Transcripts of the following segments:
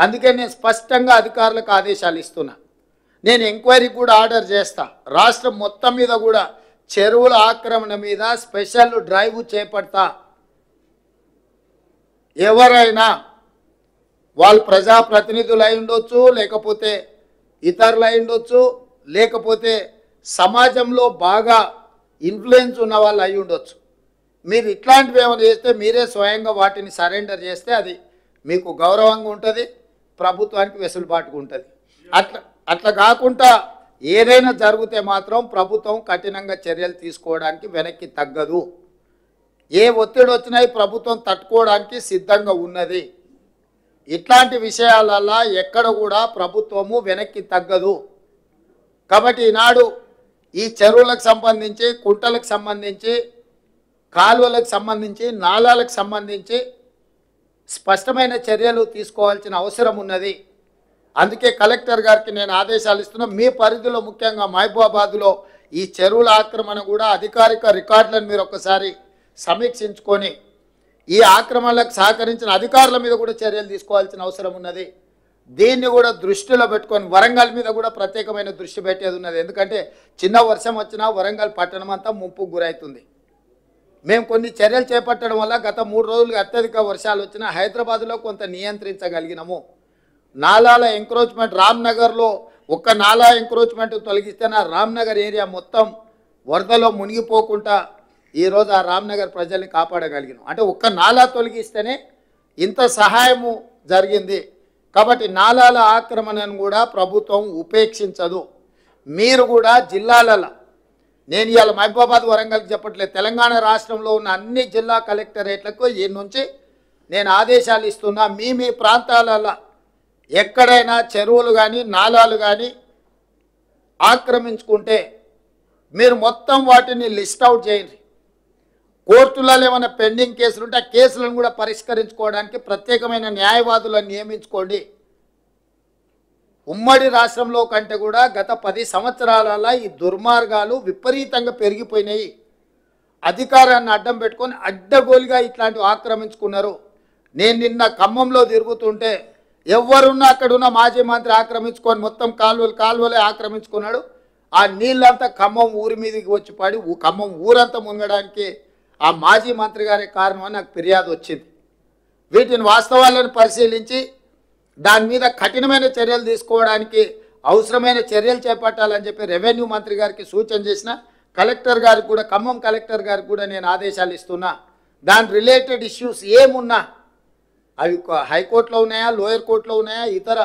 అందుకే నేను స్పష్టంగా అధికారులకు ఆదేశాలు ఇస్తున్నా. నేను ఎంక్వైరీకి కూడా ఆర్డర్ చేస్తా. రాష్ట్రం మొత్తం మీద కూడా చెరువుల ఆక్రమణ మీద స్పెషల్ డ్రైవ్ చేపడతా. ఎవరైనా వాళ్ళు ప్రజాప్రతినిధులు అయి ఉండొచ్చు, లేకపోతే ఇతరులు అయి ఉండొచ్చు, లేకపోతే సమాజంలో బాగా ఇన్ఫ్లుయెన్స్ ఉన్న వాళ్ళు అయి ఉండొచ్చు. మీరు ఇట్లాంటివి ఏమైనా చేస్తే మీరే స్వయంగా వాటిని సరెండర్ చేస్తే అది మీకు గౌరవంగా ఉంటుంది, ప్రభుత్వానికి వెసులుబాటుగా ఉంటుంది. అట్లా కాకుండా ఏదైనా జరిగితే మాత్రం ప్రభుత్వం కఠినంగా చర్యలు తీసుకోవడానికి వెనక్కి తగ్గదు. ఏ ఒత్తిడి వచ్చినా ప్రభుత్వం తట్టుకోవడానికి సిద్ధంగా ఉన్నది. ఇట్లాంటి విషయాలల్లో ఎక్కడ కూడా ప్రభుత్వము వెనక్కి తగ్గదు. కాబట్టి ఈనాడు ఈ చెరువులకు సంబంధించి, కుంటలకు సంబంధించి, కాలువలకు సంబంధించి, నాలాలకు సంబంధించి స్పష్టమైన చర్యలు తీసుకోవాల్సిన అవసరం ఉన్నది. అందుకే కలెక్టర్ గారికి నేను ఆదేశాలు ఇస్తున్నా. మీ పరిధిలో ముఖ్యంగా మహబూబాబాద్లో ఈ చెరువుల ఆక్రమణ కూడా అధికారిక రికార్డులను మీరు ఒకసారి సమీక్షించుకొని ఈ ఆక్రమణలకు సహకరించిన అధికారుల మీద కూడా చర్యలు తీసుకోవాల్సిన అవసరం ఉన్నది. దీన్ని కూడా దృష్టిలో పెట్టుకొని వరంగల్ మీద కూడా ప్రత్యేకమైన దృష్టి పెట్టేది ఉన్నది. ఎందుకంటే చిన్న వర్షం వచ్చినా వరంగల్ పట్టణం అంతా ముంపుకు గురవుతుంది. మేము కొన్ని చర్యలు చేపట్టడం వల్ల గత 3 రోజులుగా అత్యధిక వర్షాలు వచ్చినా హైదరాబాద్లో కొంత నియంత్రించగలిగినాము. నాలాల ఎంక్రోచ్మెంట్ రామ్నగర్లో ఒక్క నాలా ఎంక్రోచ్మెంట్ తొలగిస్తే నా రామ్నగర్ ఏరియా మొత్తం వరదలో మునిగిపోకుండా ఈరోజు ఆ రామ్నగర్ ప్రజల్ని కాపాడగలిగినాం. అంటే ఒక్క నాలా తొలగిస్తేనే ఇంత సహాయము జరిగింది. కాబట్టి నాలాల ఆక్రమణను కూడా ప్రభుత్వం ఉపేక్షించదు. మీరు కూడా జిల్లాలలో, నేను ఇవాళ మహబూబాబాద్ వరంగల్కి చెప్పట్లేదు, తెలంగాణ రాష్ట్రంలో ఉన్న అన్ని జిల్లా కలెక్టరేట్లకు ఈ నుంచి నేను ఆదేశాలు ఇస్తున్నా. మీ ప్రాంతాలలో ఎక్కడైనా చెరువులు కానీ నాలాలు కానీ ఆక్రమించుకుంటే మీరు మొత్తం వాటిని లిస్ట్ అవుట్ చేయండి. కోర్టులలో ఏమైనా పెండింగ్ కేసులు ఉంటే ఆ కేసులను కూడా పరిష్కరించుకోవడానికి ప్రత్యేకమైన న్యాయవాదులను నియమించుకోండి. ఉమ్మడి రాష్ట్రంలో కంటే కూడా గత 10 సంవత్సరాలలో ఈ దుర్మార్గాలు విపరీతంగా పెరిగిపోయినాయి. అధికారాన్ని అడ్డం పెట్టుకొని అడ్డగోలుగా ఇట్లాంటివి ఆక్రమించుకున్నారు. నేను నిన్న ఖమ్మంలో తిరుగుతుంటే ఎవరున్నా అక్కడున్న మాజీ మంత్రి ఆక్రమించుకొని మొత్తం కాలువలే ఆక్రమించుకున్నాడు. ఆ నీళ్ళంతా ఖమ్మం ఊరి మీదకి వచ్చి పడి ఖమ్మం ఊరంతా మునగడానికి ఆ మాజీ మంత్రి గారే కారణం అని నాకు ఫిర్యాదు వచ్చింది. వీటిని వాస్తవాలను పరిశీలించి దాని మీద కఠినమైన చర్యలు తీసుకోవడానికి అవసరమైన చర్యలు చేపట్టాలని చెప్పి రెవెన్యూ మంత్రి గారికి సూచన చేసిన. కలెక్టర్ గారికి కూడా, ఖమ్మం కలెక్టర్ గారికి కూడా నేను ఆదేశాలు ఇస్తున్నా. దాని రిలేటెడ్ ఇష్యూస్ ఏమున్నా అవి హైకోర్టులో ఉన్నాయా, లోయర్ కోర్టులో ఉన్నాయా, ఇతర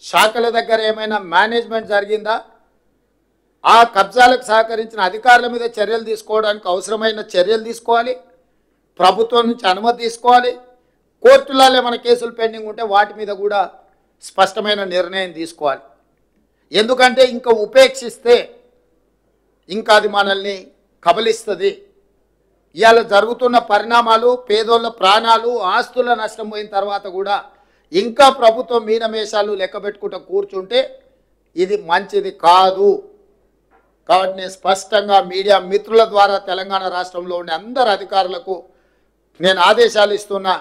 శాఖల దగ్గర ఏమైనా మేనేజ్మెంట్ జరిగిందా, ఆ కబ్జాలకు సహకరించిన అధికారుల మీద చర్యలు తీసుకోవడానికి అవసరమైన చర్యలు తీసుకోవాలి. ప్రభుత్వం నుంచి అనుమతి తీసుకోవాలి. కోర్టులలో ఏమైనా కేసులు పెండింగ్ ఉంటే వాటి మీద కూడా స్పష్టమైన నిర్ణయం తీసుకోవాలి. ఎందుకంటే ఇంకా ఉపేక్షిస్తే ఇంకా అది మనల్ని కబలిస్తుంది. ఇవాళ జరుగుతున్న పరిణామాలు, పేదోళ్ళ ప్రాణాలు, ఆస్తుల నష్టం పోయిన తర్వాత కూడా ఇంకా ప్రభుత్వం మీనమేషాలు లెక్క పెట్టుకుంటూ కూర్చుంటే ఇది మంచిది కాదు. కాబట్టి నేను స్పష్టంగా మీడియా మిత్రుల ద్వారా తెలంగాణ రాష్ట్రంలో ఉండే అందరు అధికారులకు నేను ఆదేశాలు ఇస్తున్నా.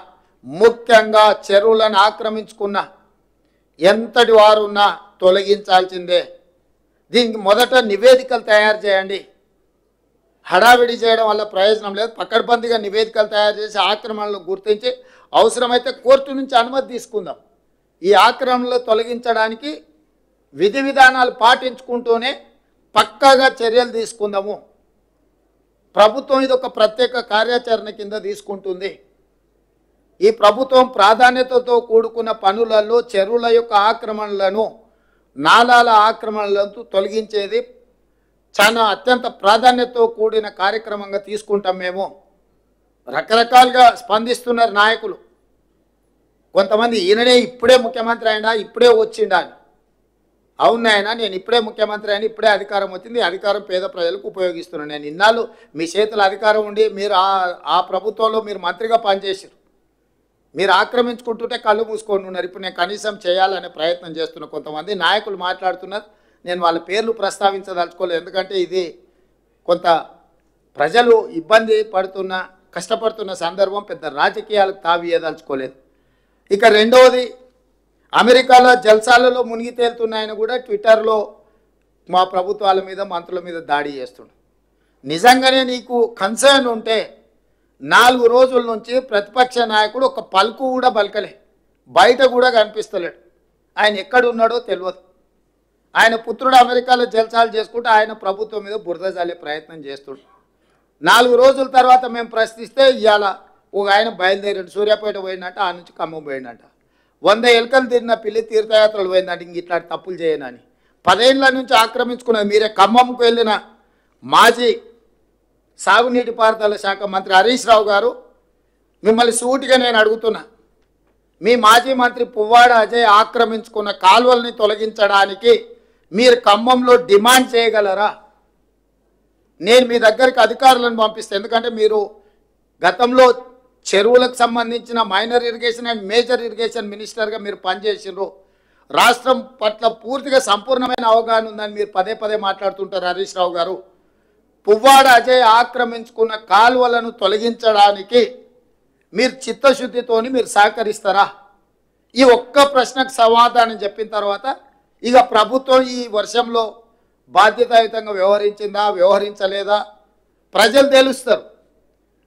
ముఖ్యంగా చెరువులను ఆక్రమించుకున్న ఎంతటి వారున్నా తొలగించాల్సిందే. దీనికి మొదట నివేదికలు తయారు చేయండి. హడావిడి చేయడం వల్ల ప్రయోజనం లేదు. పకడ్బందీగా నివేదికలు తయారు చేసి ఆక్రమణలు గుర్తించి అవసరమైతే కోర్టు నుంచి అనుమతి తీసుకుందాం. ఈ ఆక్రమణలు తొలగించడానికి విధి విధానాలు పాటించుకుంటూనే పక్కాగా చర్యలు తీసుకుందాము. ప్రభుత్వం ఇది ఒక ప్రత్యేక కార్యాచరణ కింద తీసుకుంటుంది. ఈ ప్రభుత్వం ప్రాధాన్యతతో కూడుకున్న పనులలో చెరువుల యొక్క ఆక్రమణలను, నాలాల ఆక్రమణలను తొలగించేది చాలా అత్యంత ప్రాధాన్యతతో కూడిన కార్యక్రమంగా తీసుకుంటాం. మేము రకరకాలుగా స్పందిస్తున్నారు నాయకులు. కొంతమంది ఈయననే ఇప్పుడే ముఖ్యమంత్రి అయినా, ఇప్పుడే వచ్చిండా అని. అవునాయన, నేను ఇప్పుడే ముఖ్యమంత్రి అయినా, ఇప్పుడే అధికారం వచ్చింది, అధికారం పేద ప్రజలకు ఉపయోగిస్తున్నాను. నేను ఇన్నాళ్ళు మీ చేతుల అధికారం ఉండి మీరు ఆ ప్రభుత్వంలో మీరు మంత్రిగా పనిచేసారు. మీరు ఆక్రమించుకుంటుంటే కళ్ళు మూసుకొని ఉన్నారు. ఇప్పుడు నేను కనీసం చేయాలనే ప్రయత్నం చేస్తున్న కొంతమంది నాయకులు మాట్లాడుతున్నారు. నేను వాళ్ళ పేర్లు ప్రస్తావించదలుచుకోలేదు. ఎందుకంటే ఇది కొంత ప్రజలు ఇబ్బంది పడుతున్న, కష్టపడుతున్న సందర్భం. పెద్ద రాజకీయాలకు తావియదలుచుకోలేదు. ఇక రెండవది, అమెరికాలో జల్సాలలో మునిగి తేలుతున్నాయని కూడా ట్విట్టర్లో మా ప్రభుత్వాల మీద మంత్రుల మీద దాడి చేస్తుండు. నిజంగానే నీకు కన్సర్న్ ఉంటే 4 రోజుల నుంచి ప్రతిపక్ష నాయకుడు ఒక పలుకు కూడా పలకలే, బయట కూడా కనిపిస్తలేడు. ఆయన ఎక్కడున్నాడో తెలియదు. ఆయన పుత్రుడు అమెరికాలో జల్సాలు చేసుకుంటూ ఆయన ప్రభుత్వం మీద బురద జల్లే ప్రయత్నం చేస్తుడు. 4 రోజుల తర్వాత మేము ప్రశ్నిస్తే ఇవాళ ఒక ఆయన బయలుదేరాడు, సూర్యాపేట పోయిందంట, ఆ నుంచి ఖమ్మం పోయిందంట. 100 ఎలుకలు తిరిగిన పిల్లి తీర్థయాత్రలు పోయిందంట, ఇంక ఇట్లాంటి తప్పులు చేయనని. 10 ఏళ్ళ నుంచి ఆక్రమించుకున్నది మీరే. ఖమ్మంకు వెళ్ళిన మాజీ సాగునీటి పారుదల శాఖ మంత్రి హరీష్ రావు గారు, మిమ్మల్ని సూటిగా నేను అడుగుతున్నా, మీ మాజీ మంత్రి పువ్వాడ అజయ్ ఆక్రమించుకున్న కాలువల్ని తొలగించడానికి మీరు ఖమ్మంలో డిమాండ్ చేయగలరా? నేను మీ దగ్గరికి అధికారులను పంపిస్తాను. ఎందుకంటే మీరు గతంలో చెరువులకు సంబంధించిన minor irrigation and major irrigation మినిస్టర్గా మీరు పనిచేసినారు. రాష్ట్రం పట్ల పూర్తిగా సంపూర్ణమైన అవగాహన ఉందని మీరు పదే పదే మాట్లాడుతుంటారు హరీష్ రావు గారు. పువ్వాడ అజయ్ ఆక్రమించుకున్న కాలువలను తొలగించడానికి మీరు చిత్తశుద్ధితోని మీరు సహకరిస్తారా? ఈ ఒక్క ప్రశ్నకు సమాధానం చెప్పిన తర్వాత ఇక ప్రభుత్వం ఈ వర్షంలో బాధ్యతాయుతంగా వ్యవహరించిందా వ్యవహరించలేదా ప్రజలు తెలుస్తారు.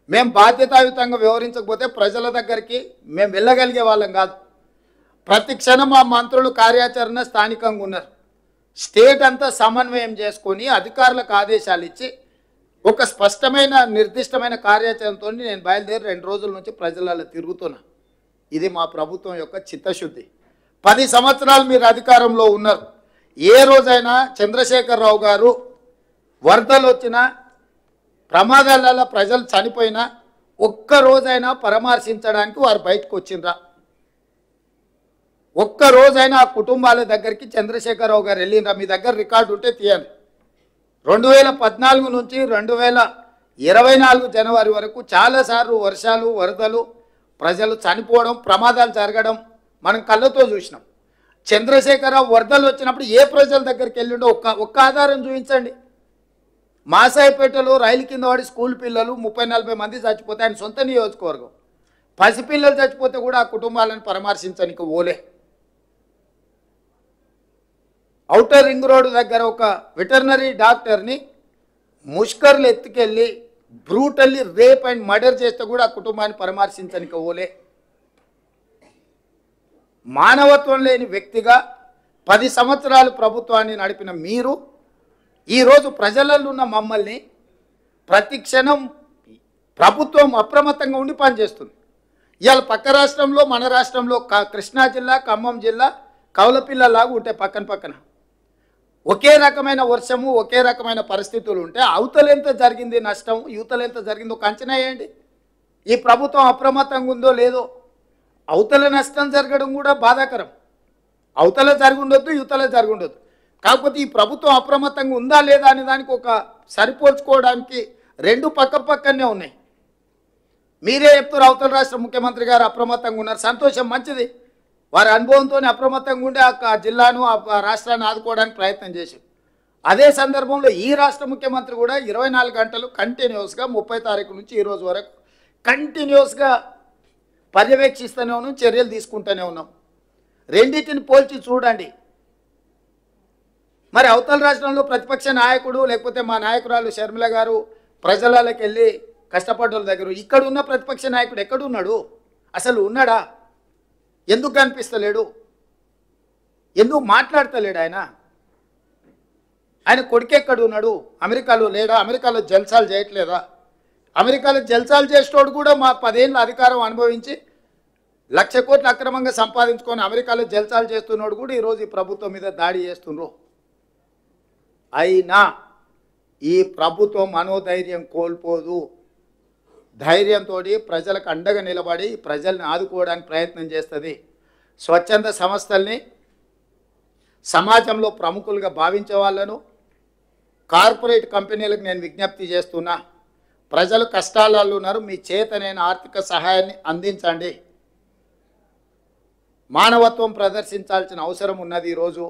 మేము బాధ్యతాయుతంగా వ్యవహరించకపోతే ప్రజల దగ్గరికి మేము వెళ్ళగలిగే వాళ్ళం కాదు. ప్రతి క్షణం మా మంత్రులు కార్యాచరణ స్థానికంగా ఉన్నారు. స్టేట్ అంతా సమన్వయం చేసుకొని అధికారులకు ఆదేశాలు ఇచ్చి ఒక స్పష్టమైన నిర్దిష్టమైన కార్యాచరణతో నేను బయలుదేరి 2 రోజుల నుంచి ప్రజలలో తిరుగుతున్నా. ఇది మా ప్రభుత్వం యొక్క చిత్తశుద్ధి. 10 సంవత్సరాలు మీరు అధికారంలో ఉన్నారు. ఏ రోజైనా చంద్రశేఖరరావు గారు వరదలు వచ్చినా ప్రమాదాలలో ప్రజలు చనిపోయినా ఒక్క రోజైనా పరామర్శించడానికి వారు బయటకు వచ్చిండ్రా? ఒక్క రోజైనా ఆ కుటుంబాల దగ్గరికి చంద్రశేఖరరావు గారు వెళ్ళిండ్రా? మీ దగ్గర రికార్డు ఉంటే తీయండి. 2014 నుంచి 2024 జనవరి వరకు చాలాసార్లు వర్షాలు వరదలు ప్రజలు చనిపోవడం ప్రమాదాలు జరగడం మనం కళ్ళతో చూసినాం. చంద్రశేఖరరావు వరదలు వచ్చినప్పుడు ఏ ప్రజల దగ్గరికి వెళ్ళిండో ఒక్క ఆధారం చూపించండి. మాసాయిపేటలో రైలు కింద పడి స్కూల్ పిల్లలు 30-40 మంది చచ్చిపోతే ఆయన సొంత నియోజకవర్గం. పసిపిల్లలు చచ్చిపోతే కూడా ఆ కుటుంబాలను పరామర్శించడానికి ఓలే. ఔటర్ రింగ్ రోడ్డు దగ్గర ఒక వెటర్నరీ డాక్టర్ని ముష్కర్లు ఎత్తుకెళ్ళి బ్రూటల్లీ రేప్ అండ్ మర్డర్ చేస్తే కూడా ఆ కుటుంబాన్ని పరామర్శించడానికి ఓలే. మానవత్వం లేని వ్యక్తిగా 10 సంవత్సరాలు ప్రభుత్వాన్ని నడిపిన మీరు ఈరోజు ప్రజలలో ఉన్న మమ్మల్ని ప్రతి క్షణం ప్రభుత్వం అప్రమత్తంగా ఉండి పనిచేస్తుంది. ఇవాళ పక్క రాష్ట్రంలో మన రాష్ట్రంలో కృష్ణా జిల్లా ఖమ్మం జిల్లా కౌలపిల్లలాగా ఉంటాయి పక్కన పక్కన. ఒకే రకమైన వర్షము ఒకే రకమైన పరిస్థితులు ఉంటే అవతల ఎంత జరిగింది నష్టం, యువతలు ఎంత జరిగిందో ఒక అంచనా వేయండి. ఈ ప్రభుత్వం అప్రమత్తంగా ఉందో లేదో. అవతల నష్టం జరగడం కూడా బాధాకరం. అవతల జరిగి ఉండొద్దు, యువతల జరిగి ఉండొద్దు. కాకపోతే ఈ ప్రభుత్వం అప్రమత్తంగా ఉందా లేదా అనే దానికి ఒక సరిపోల్చుకోవడానికి 2 పక్కనే ఉన్నాయి. మీరే చెప్తారు అవతల రాష్ట్ర ముఖ్యమంత్రి గారు అప్రమత్తంగా ఉన్నారు, సంతోషం, మంచిది. వారి అనుభవంతో అప్రమత్తంగా ఉండి ఆ జిల్లాను ఆ రాష్ట్రాన్ని ఆదుకోవడానికి ప్రయత్నం చేశారు. అదే సందర్భంలో ఈ రాష్ట్ర ముఖ్యమంత్రి కూడా 24 గంటలు కంటిన్యూస్గా 30 తారీఖు నుంచి ఈ రోజు వరకు కంటిన్యూస్గా పర్యవేక్షిస్తూనే ఉన్నాం, చర్యలు తీసుకుంటూనే ఉన్నాం. రెండింటిని పోల్చి చూడండి. మరి అవతల రాష్ట్రంలో ప్రతిపక్ష నాయకుడు లేకపోతే మా నాయకురాలు షర్మిల గారు ప్రజలకి వెళ్ళి కష్టపడ్డోళ్ళ దగ్గర, ఇక్కడ ఉన్న ప్రతిపక్ష నాయకుడు ఎక్కడున్నాడు? అసలు ఉన్నాడా? ఎందుకు కనిపిస్తలేడు? ఎందుకు మాట్లాడతలేడు? ఆయన కొడుకెక్కడ ఉన్నాడు? అమెరికాలో లేడా? అమెరికాలో జల్సాలు చేయట్లేదా? అమెరికాలో జల్సాలు చేసేటోడు కూడా మా 10 ఏళ్ళ అధికారం అనుభవించి 1,00,000 కోట్లు అక్రమంగా సంపాదించుకొని అమెరికాలో జల్సాలు చేస్తున్నాడు కూడా ఈరోజు ఈ ప్రభుత్వం మీద దాడి చేస్తున్నారు. అయినా ఈ ప్రభుత్వం మనోధైర్యం కోల్పోదు. ధైర్యంతో ప్రజలకు అండగా నిలబడి ప్రజల్ని ఆదుకోవడానికి ప్రయత్నం చేస్తుంది. స్వచ్ఛంద సంస్థల్ని సమాజంలో ప్రముఖులుగా భావించే వాళ్ళను కార్పొరేట్ కంపెనీలకు నేను విజ్ఞప్తి చేస్తున్నా, ప్రజలు కష్టాలలో ఉన్నారు, మీ చేతనైన ఆర్థిక సహాయాన్ని అందించండి. మానవత్వం ప్రదర్శించాల్సిన అవసరం ఉన్నది. ఈరోజు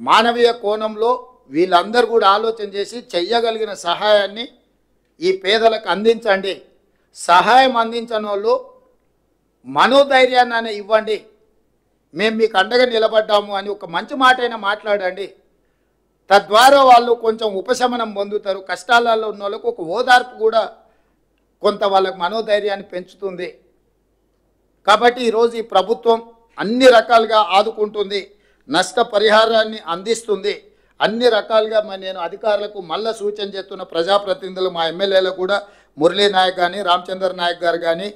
మానవీయ కోణంలో వీళ్ళందరూ కూడా ఆలోచన చేసి చెయ్యగలిగిన సహాయాన్ని ఈ పేదలకు అందించండి. సహాయం అందించని వాళ్ళు మనోధైర్యాన్ని ఇవ్వండి. మేము మీకు అండగా నిలబడ్డాము అని ఒక మంచి మాట అయినా మాట్లాడండి. తద్వారా వాళ్ళు కొంచెం ఉపశమనం పొందుతారు. కష్టాలలో ఉన్న వాళ్ళకు ఒక ఓదార్పు కూడా కొంత వాళ్ళకు మనోధైర్యాన్ని పెంచుతుంది. కాబట్టి ఈరోజు ఈ ప్రభుత్వం అన్ని రకాలుగా ఆదుకుంటుంది, నష్టపరిహారాన్ని అందిస్తుంది. అన్ని రకాలుగా నేను అధికారులకు మళ్ళా సూచన చేస్తున్న ప్రజాప్రతినిధులు, మా ఎమ్మెల్యేలకు కూడా, మురళీ నాయక్ కానీ, రామచంద్ర నాయక్ గారు కానీ,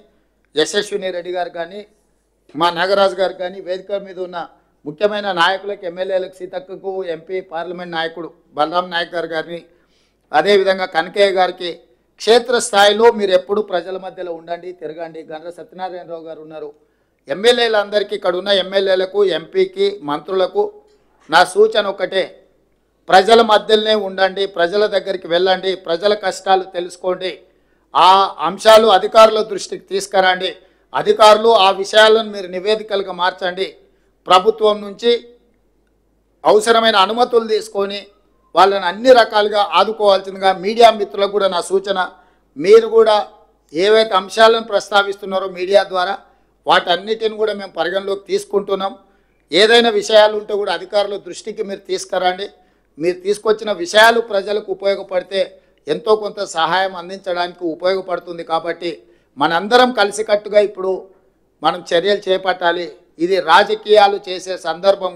యశస్విని రెడ్డి గారు కానీ, మా నాగరాజు గారు కానీ, వేదిక మీద ఉన్న ముఖ్యమైన నాయకులకు, ఎమ్మెల్యేలకు, సీతక్కకు, ఎంపీ పార్లమెంట్ నాయకుడు బలరాం నాయక్ గారు కానీ, అదేవిధంగా కనకయ్య గారికి, క్షేత్రస్థాయిలో మీరు ఎప్పుడు ప్రజల మధ్యలో ఉండండి, తిరగండి. గండ్ర సత్యనారాయణరావు గారు ఉన్నారు. ఎమ్మెల్యేలందరికీ, ఇక్కడ ఉన్న ఎమ్మెల్యేలకు, ఎంపీకి, మంత్రులకు నా సూచన ఒకటే, ప్రజల మధ్యలోనే ఉండండి, ప్రజల దగ్గరికి వెళ్ళండి, ప్రజల కష్టాలు తెలుసుకోండి. ఆ అంశాలు అధికారుల దృష్టికి తీసుకురండి. అధికారులు ఆ విషయాలను మీరు నివేదికలుగా మార్చండి. ప్రభుత్వం నుంచి అవసరమైన అనుమతులు తీసుకొని వాళ్ళని అన్ని రకాలుగా ఆదుకోవాల్సిందిగా మీడియా మిత్రులకు కూడా నా సూచన. మీరు కూడా ఏవైతే అంశాలను ప్రస్తావిస్తున్నారో మీడియా ద్వారా వాటన్నిటిని కూడా మేము పరిగణలోకి తీసుకుంటున్నాం. ఏదైనా విషయాలు ఉంటే కూడా అధికారుల దృష్టికి మీరు తీసుకురండి. మీరు తీసుకొచ్చిన విషయాలు ప్రజలకు ఉపయోగపడితే ఎంతో కొంత సహాయం అందించడానికి ఉపయోగపడుతుంది. కాబట్టి మనందరం కలిసికట్టుగా ఇప్పుడు మనం చర్యలు చేపట్టాలి. ఇది రాజకీయాలు చేసే సందర్భం